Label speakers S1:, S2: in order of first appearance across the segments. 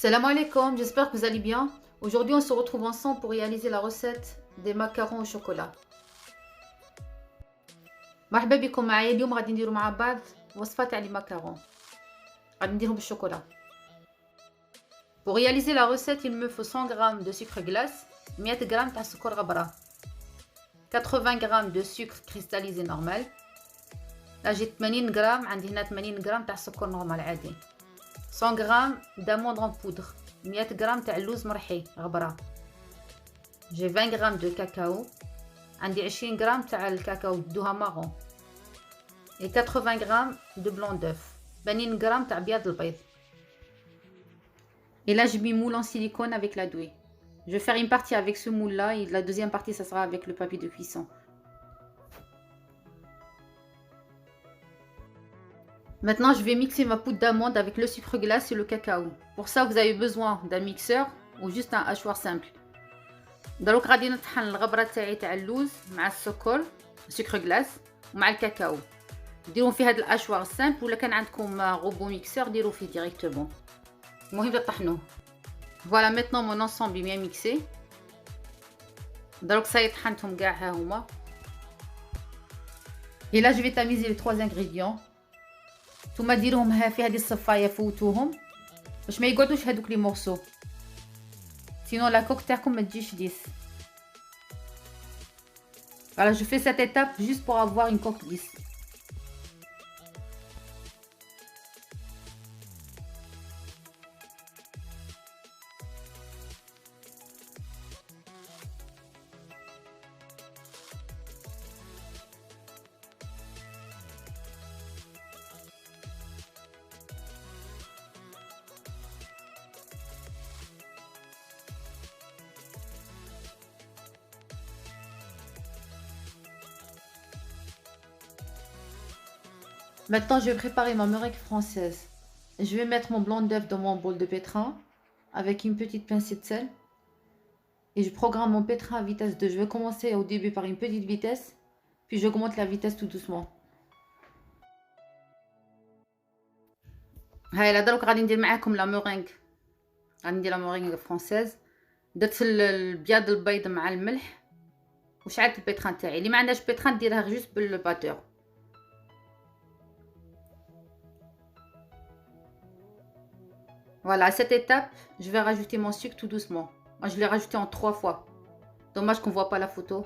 S1: Salam alaikum, j'espère que vous allez bien. Aujourd'hui, on se retrouve ensemble pour réaliser la recette des macarons au chocolat. مرحبا بكم معايا. اليوم غادي نديرو مع بعض وصفة تاع لي ماكارون. غادي نديرهم بالشوكولا. Pour réaliser la recette, il me faut 100 g de sucre glace, 100 g تاع سكر غبرة, 80 g de sucre cristallisé normal. là j'ai 80 g, عندي هنا 80 g تاع سكر نورمال عادي. 100 g d'amandes en poudre, 100 g تاع اللوز مرحي غبرة. j'ai 20 g de cacao, عندي 20 g تاع الكاكاو دوها مارون, et 80 g de blanc d'œuf, 80 g تاع بياض البيض. Et là, j'ai mis moule en silicone avec la douille. Je vais faire une partie avec ce moule-là et la deuxième partie, ça sera avec le papier de cuisson. Maintenant, je vais mixer ma poudre d'amande avec le sucre glace et le cacao. Pour ça, vous avez besoin d'un mixeur ou juste un hachoir simple. دروك غادي نطحن الغبرة تاع اللوز مع السكر, sucre glace ومع الكاكاو. ديروا في هذا الاشوار سامبل, ولا كان عندكم روبو ميكسور ديروا فيه ديريكتومون. المهم تطحنوه. Voilà, maintenant mon ensemble est bien mixé. Donc ça y est, طحنتهم كاع ها هما. Et là je vais tamiser les trois ingrédients. نتوما ديروهم ها في هذه الصفايه, فوتوهم باش ما يقعدوش هذوك لي مورسو, sinon la coque تاعكم ما تجيش lisse. Voilà, je fais cette étape juste pour avoir une coque lisse. Maintenant, je vais préparer ma meringue française. Je vais mettre mon blanc d'œuf dans mon bol de pétrin avec une petite pincée de sel. Et je programme mon pétrin à vitesse 2. Je vais commencer au début par une petite vitesse, puis j'augmente la vitesse tout doucement. هاي دروك غادي ندير معاكم لا مورينغ. غادي ندير لا مورينغ فرونسيز. درت البياض البيض مع الملح وشعلت البيتران تاعي. اللي ما عندهاش بيتران ديرها جوست بالباتور. Voilà, à cette étape, je vais rajouter mon sucre tout doucement. Moi, je l'ai rajouté en 3 fois. Dommage qu'on voit pas la photo.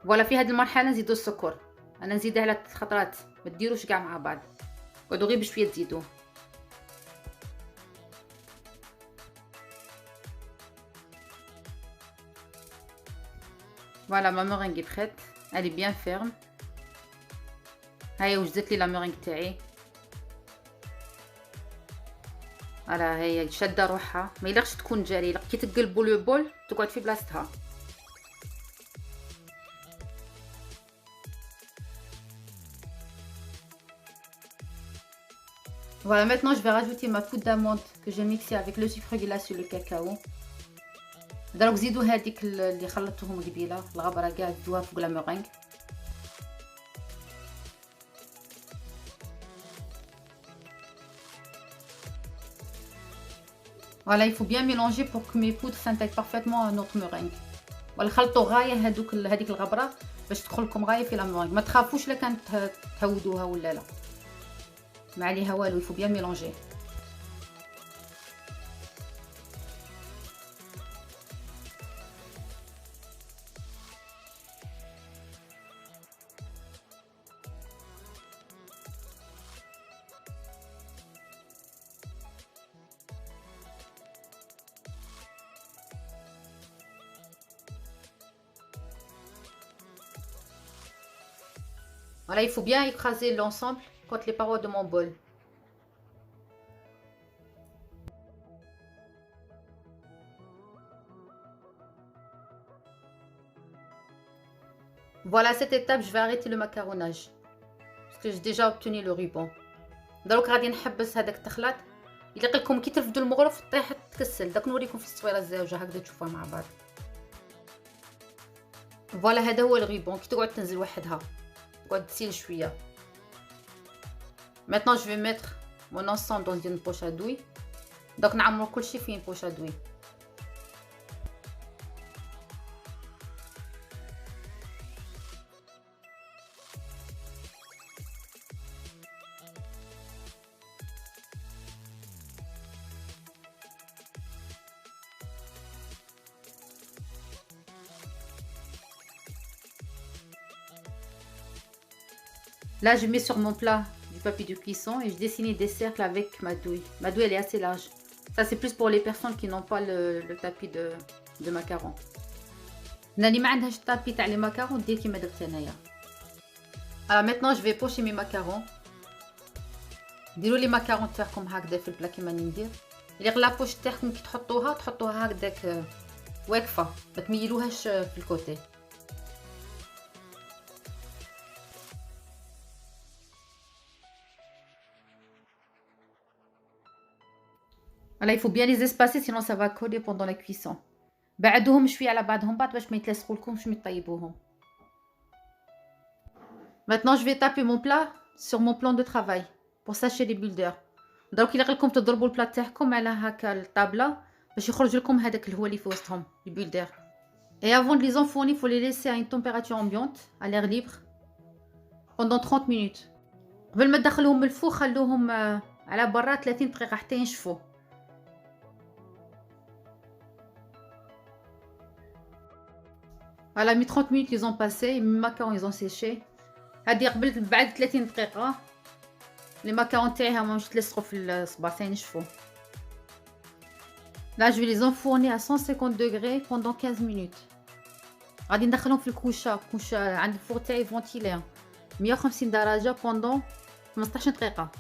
S1: Voilà, في هذه المرحلة نزيدو السكر. أنا نزيدها على 3 خطرات, ما تديروش كاع مع بعض. قعدوا غير بشوية تزيدوه. Voilà, ma meringue est prête. Elle est bien ferme. هاي وجدت لي لا مورينغ تاعي. فوالا هي شاده روحها, ما يليقش تكون جاري, كي تقلبوا لو بول تقعد في بلاصتها. Voilà, maintenant je vais rajouter ma poudre d'amande que j'ai mixée avec le sucre glace et le cacao. دروك زيدوا هذيك اللي خلطتهم قبيله, الغبره كاع زيدوها فوق لا مورينغ. Voilà, il faut bien mélanger pour que mes poudres s'intègrent parfaitement à notre meringue. Voilà, خلطوا غايه هذيك الغبره باش تدخل لكم غايه في لا مورينغ. ما تخافوش لا كانت تهودوها ولا لا, ما عليها والو. il faut bien mélanger. Voilà, il faut bien écraser l'ensemble contre les parois de mon bol. Voilà, à cette étape, je vais arrêter le macaronnage parce que j'ai déjà obtenu le ruban. دروك غادي نحبس هذاك التخلط. يليق لكم كي ترفدوا المغرف طيح تكسل. داك نوريكم في التصويره الزاوجه هكذا تشوفوها مع بعض. فوالا هذا هو الريبون. كي تقعد تنزل وحدها تقعد تسيل شويه. Maintenant je vais mettre mon ensemble dans une poche à douille. دونك نعمرو كلشي فين بوش ادوي. Là, je mets sur mon plat du papier de cuisson et je dessine des cercles avec ma douille. Ma douille, elle est assez large. Ça, c'est plus pour les personnes qui n'ont pas le tapis de macarons. اللي ما عندهاش الطابي تاع لي ماكارون دير كيما درت انايا. Alors maintenant, je vais pocher mes macarons. ديروا لي ماكارون تاعكم هكذا في البلا كيما ندير. اللي غلا بوش تاعكم كي تحطوها هكذاك واقفه، ما تميلوهاش في الكوتي. Voilà, il faut bien les espacer sinon ça va coller pendant la cuisson. بعدوهم شويه على بعضهم بعض باش ما يتلصقوا لكمش ما يطيبوهم. Maintenant je vais taper mon plat sur mon plan de travail pour sécher les bulles d'air. دروك الا غلكم تضربوا البلا تاعكم على هكا الطابله باش يخرج لكم هذاك الهواء اللي في وسطهم les bulles d'air. Et avant de les enfourner, il faut les laisser à une température ambiante à l'air libre pendant 30 minutes. قبل ما تدخلوهم الفوق خلوهم على برا 30 دقيقه حتى ينشفوا. Voilà, mis 30 minutes ils ont passé, mes macarons ils ont séché. هادي قبل بعد 30 دقيقة les macarons تاعي هما مش تلصقوا في الصباط ينشفوا. Là je vais les enfourner à 150 degrés pendant 15 minutes. غادي ندخلهم في الكوشة عند الفور تاعي فونتيلي 150 درجة pendant 15 دقيقة.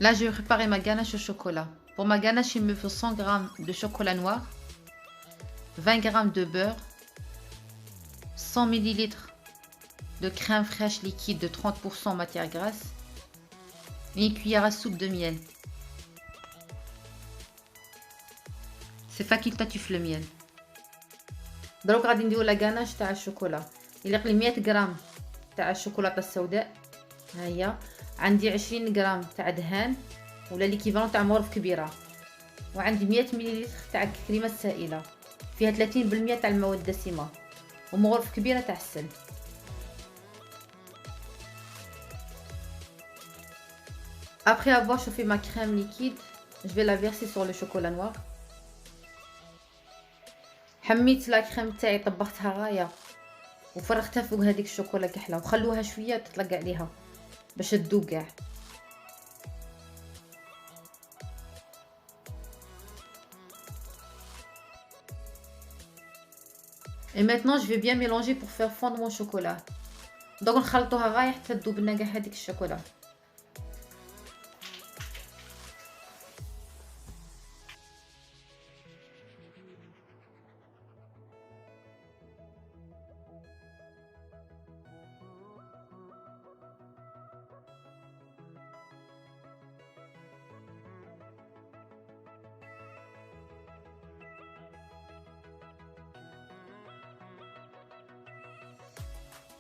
S1: Là je vais préparer ma ganache au chocolat. Pour ma ganache il me faut 100 g de chocolat noir, 20 g de beurre, 100 ml de crème fraîche liquide de 30% matière grasse et une cuillère à soupe de miel. C'est facultatif le miel. دروك غادي نديرو لا غاناش تاع الشوكولا. الا قلي 100 غرام تاع الشوكولاته السوداء ها هي، عندي 20 غرام تاع دهان ولا ليكيفالون تاع مغرف كبيره، وعندي 100 ملل تاع الكريمه السائله فيها 30% تاع المواد الدسمه ومغرف كبيره تاع السل. Après avoir chauffé ma crème liquide, je vais la verser sur le chocolat noir. حميت لا كريم تاعي طبختها غايه وفرغتها فوق هذيك الشوكولا كحله وخلوها شويه تطلق عليها باش تذوب كاع. Et maintenant je vais bien mélanger pour faire fondre mon chocolat. Donc نخلطوها غايه حتى تذوب لنا كاع هذيك الشوكولا.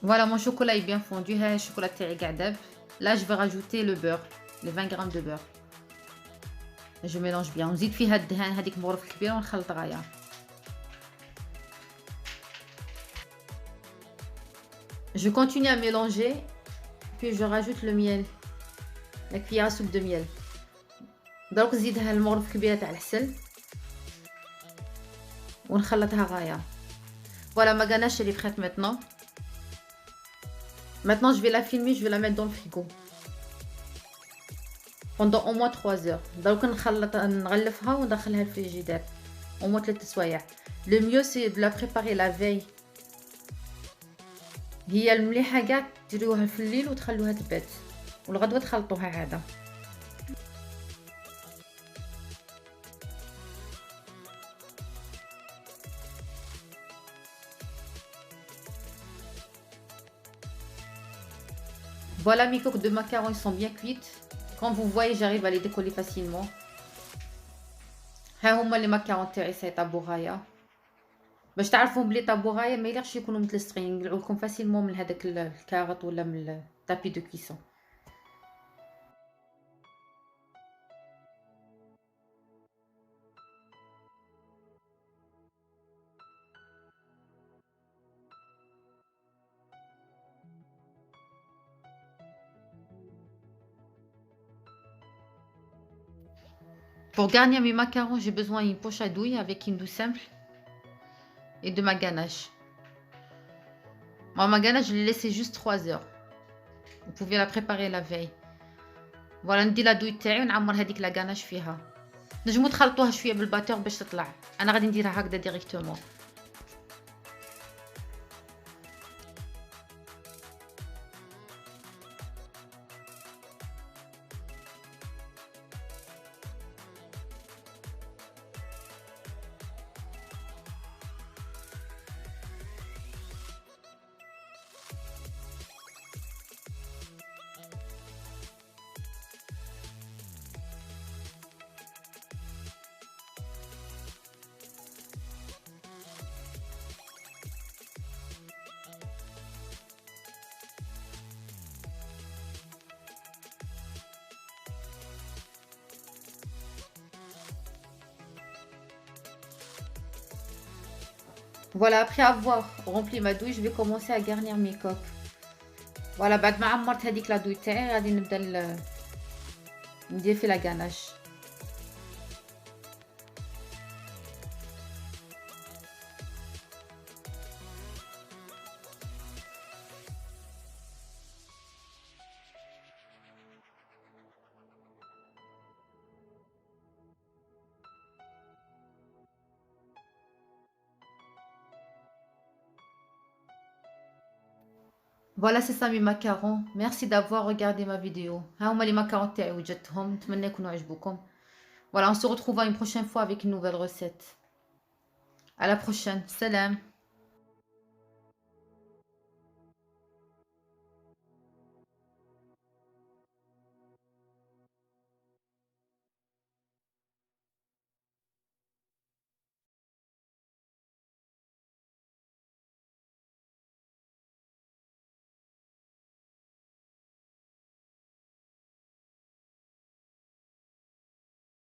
S1: Voilà, mon chocolat est bien fondu. Le chocolat تاعي قاع داب. Là, je vais rajouter le beurre, les 20 g de beurre. Je mélange bien. ونزيد فيها الدهان هذيك مغرف كبيره ونخلط غايه. Je continue à mélanger, puis je rajoute le miel, la cuillère à soupe de miel. دروك نزيدها المغرف كبيره تاع العسل ونخلطها غايه. Voilà ma ganache elle est prête maintenant. Maintenant, je vais la filmer, je vais la mettre dans le frigo pendant au moins 3 heures. Donc, نغلفها وندخلها الفريجيدير au moins 3 سوايع. Le mieux c'est de la préparer la veille. هي المليحة كاع تديروها في الليل وتخلوها تبات والغدوة تخلطوها عادة. Voilà, mes coques de macarons sont bien cuites. Comme vous voyez, j'arrive à les décoller facilement. ها هما لي ماكارون تاعي سي طابو غايه. باش تعرفوا بلي طابو غايه ما يليقش يكونوا متلصقين، يقلعوا لكم فاسيلمون من هذاك الكاروط ولا من التابي دو كيسون. Pour garnir mes macarons, j'ai besoin d'une poche à douille avec une douille simple et de ma ganache. Moi, ma ganache, je l'ai laissée juste 3 heures. Vous pouvez la préparer la veille. فوالا ندير لا دوي تاعي ونعمر هذيك لا غاناش فيها. نجمو تخلطوها شويه بالباتور باش تطلع. انا غادي نديرها هكذا ديريكتومون. Voilà, après avoir rempli ma douille, je vais commencer à garnir mes coques. Voilà, بعد ما عمرت هذيك لا دوي تاعي غادي نبدا ندير في لا غاناش. Voilà, c'est ça mes macarons. Merci d'avoir regardé ma vidéo. ها هما les macarons تاعي وجدتهم. نتمنى يكونوا عجبوكم. Voilà, on se retrouve une prochaine fois avec une nouvelle recette. À la prochaine. Salam.